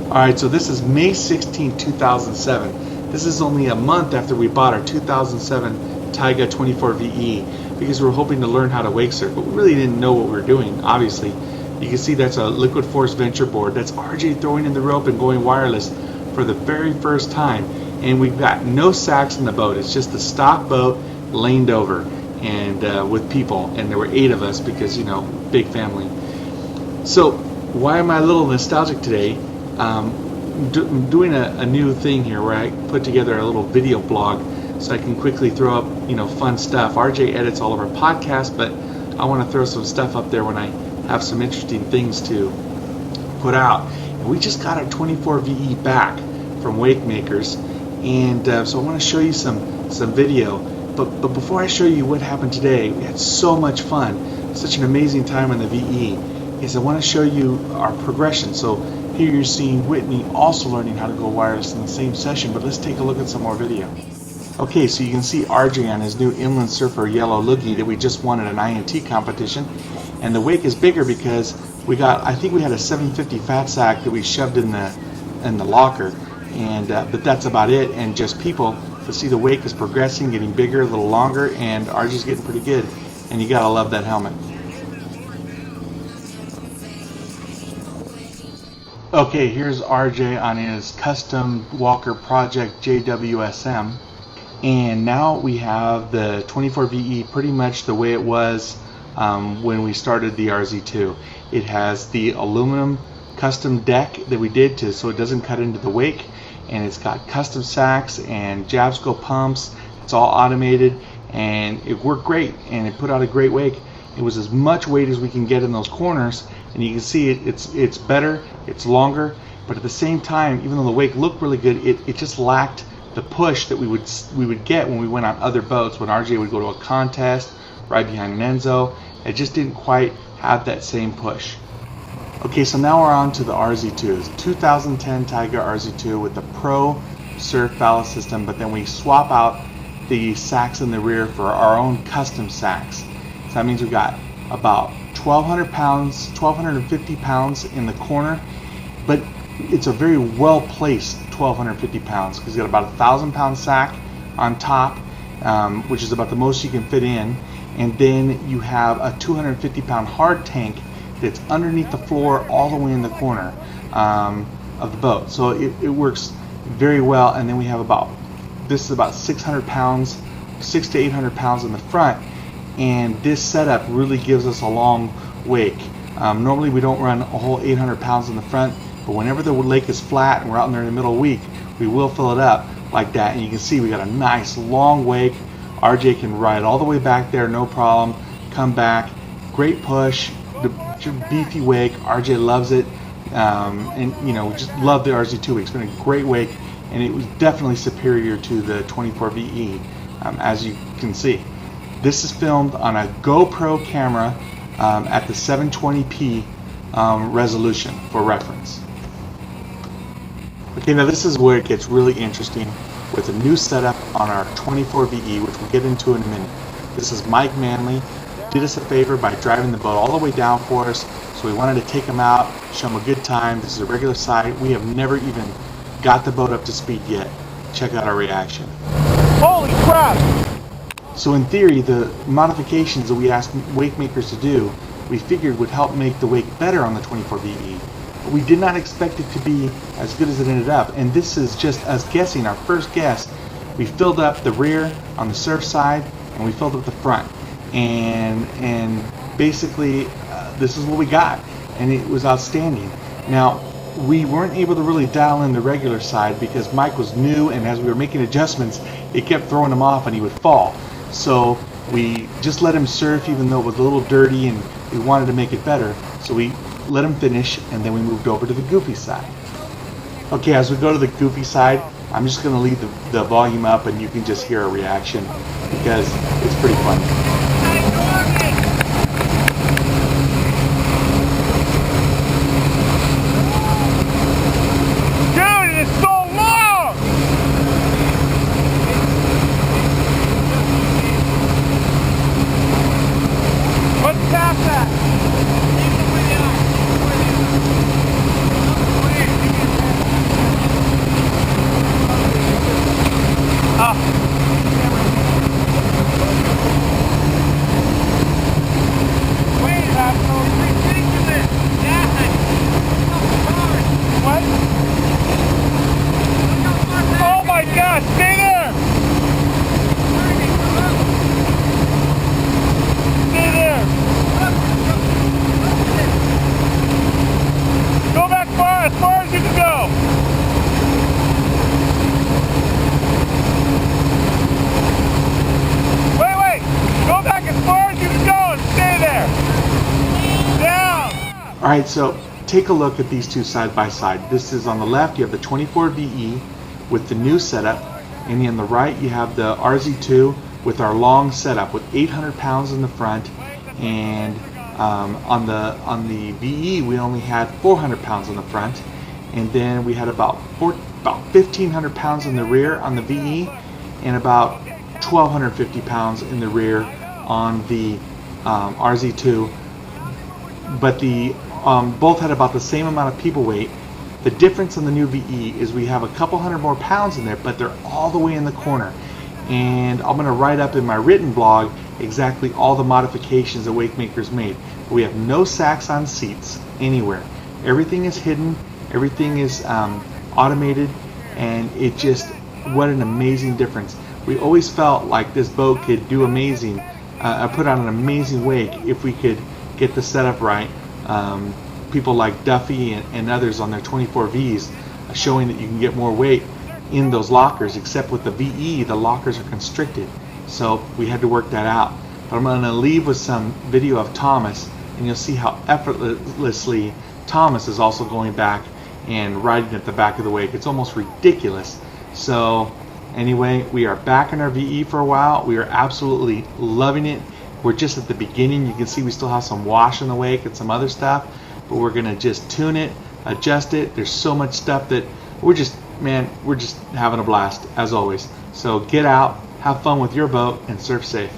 Alright, so this is May 16, 2007. This is only a month after we bought our 2007 Tige 24Ve because we were hoping to learn how to wake surf, but we really didn't know what we were doing, obviously. You can see that's a liquid force venture board. That's RJ throwing in the rope and going wireless for the very first time. And we've got no sacks in the boat. It's just a stock boat laned over and with people. And there were 8 of us because, you know, big family. So why am I a little nostalgic today? I'm doing a new thing here where I put together a little video blog so I can quickly throw up, you know, fun stuff. RJ edits all of our podcasts, but I want to throw some stuff up there when I have some interesting things to put out. And we just got our 24Ve back from Wakemakers, and so I want to show you some video. But before I show you what happened today, we had so much fun, such an amazing time on the VE. Is I want to show you our progression. So here you're seeing Whitney also learning how to go wireless in the same session, but let's take a look at some more video. Okay, so you can see RJ on his new Inland Surfer yellow loogie that we just won at an INT competition, and the wake is bigger because we got, I think we had a 750 fat sack that we shoved in the locker, and but that's about it. And just people to see the wake is progressing, getting bigger, a little longer, and RJ's getting pretty good, and you gotta love that helmet. Okay, here's RJ on his custom Walker Project JWSM, and now we have the 24Ve pretty much the way it was when we started the RZ2. It has the aluminum custom deck that we did so it doesn't cut into the wake, and it's got custom sacks and Jabsco pumps. It's all automated, and it worked great, and it put out a great wake. It was as much weight as we can get in those corners, and you can see it's better, it's longer, but at the same time, even though the wake looked really good, it just lacked the push that we would get when we went on other boats. When RJ would go to a contest right behind an Enzo, it just didn't quite have that same push. Okay, so now we're on to the RZ2. It's a 2010 Tige RZ2 with the Pro Surf Ballast system, but then we swap out the sacks in the rear for our own custom sacks. So that means we've got about 1,200 pounds, 1,250 pounds in the corner, but it's a very well placed 1,250 pounds because it's got about a 1,000-pound sack on top, which is about the most you can fit in, and then you have a 250-pound hard tank that's underneath the floor all the way in the corner of the boat. So it works very well. And then we have this is about 600 pounds, 600 to 800 pounds in the front, and this setup really gives us a long wake. Normally we don't run a whole 800 pounds in the front, but whenever the lake is flat and we're out in there in the middle of the week, we will fill it up like that. And you can see we got a nice long wake. RJ can ride all the way back there, no problem, come back, great push, the beefy wake. RJ loves it, and you know, just love the RZ2 wake. It's been a great wake, and it was definitely superior to the 24Ve, as you can see. This is filmed on a GoPro camera at the 720p resolution for reference. Okay, now this is where it gets really interesting with a new setup on our 24Ve, which we'll get into in a minute. This is Mike Manley. Did us a favor by driving the boat all the way down for us, so we wanted to take him out, show him a good time. This is a regular site. We have never even got the boat up to speed yet. Check out our reaction. Holy crap! So in theory, the modifications that we asked Wakemakers to do, we figured would help make the wake better on the 24Ve. But we did not expect it to be as good as it ended up, and this is just us guessing, our first guess. We filled up the rear on the surf side, and we filled up the front. And basically this is what we got, and it was outstanding. Now we weren't able to really dial in the regular side because Mike was new, and as we were making adjustments it kept throwing him off and he would fall. So we just let him surf even though it was a little dirty, and we wanted to make it better, so we let him finish, and then we moved over to the goofy side. Okay, as we go to the goofy side, I'm just going to leave the volume up and you can just hear a reaction because it's pretty funny. Alright, so take a look at these two side by side. This is on the left, you have the 24VE with the new setup, and on the right you have the RZ2 with our long setup with 800 pounds in the front, and on the VE we only had 400 pounds in the front, and then we had about 1,500 pounds in the rear on the VE, and about 1,250 pounds in the rear on the RZ2. But the both had about the same amount of people weight. The difference on the new VE is we have a couple hundred more pounds in there, but they're all the way in the corner. And I'm going to write up in my written blog exactly all the modifications that Wakemakers made. We have no sacks on seats anywhere. Everything is hidden. Everything is automated, and it just, what an amazing difference. We always felt like this boat could do amazing, put on an amazing wake if we could get the setup right. People like Duffy and others on their 24Vs showing that you can get more weight in those lockers, except with the VE the lockers are constricted, so we had to work that out. But I'm going to leave with some video of Thomas, and you'll see how effortlessly Thomas is also going back and riding at the back of the wake. It's almost ridiculous. So anyway, we are back in our VE for a while. We are absolutely loving it. We're just at the beginning. You can see we still have some wash in the wake and some other stuff, but we're going to just tune it, adjust it. There's so much stuff that we're just having a blast as always. So get out, have fun with your boat, and surf safe.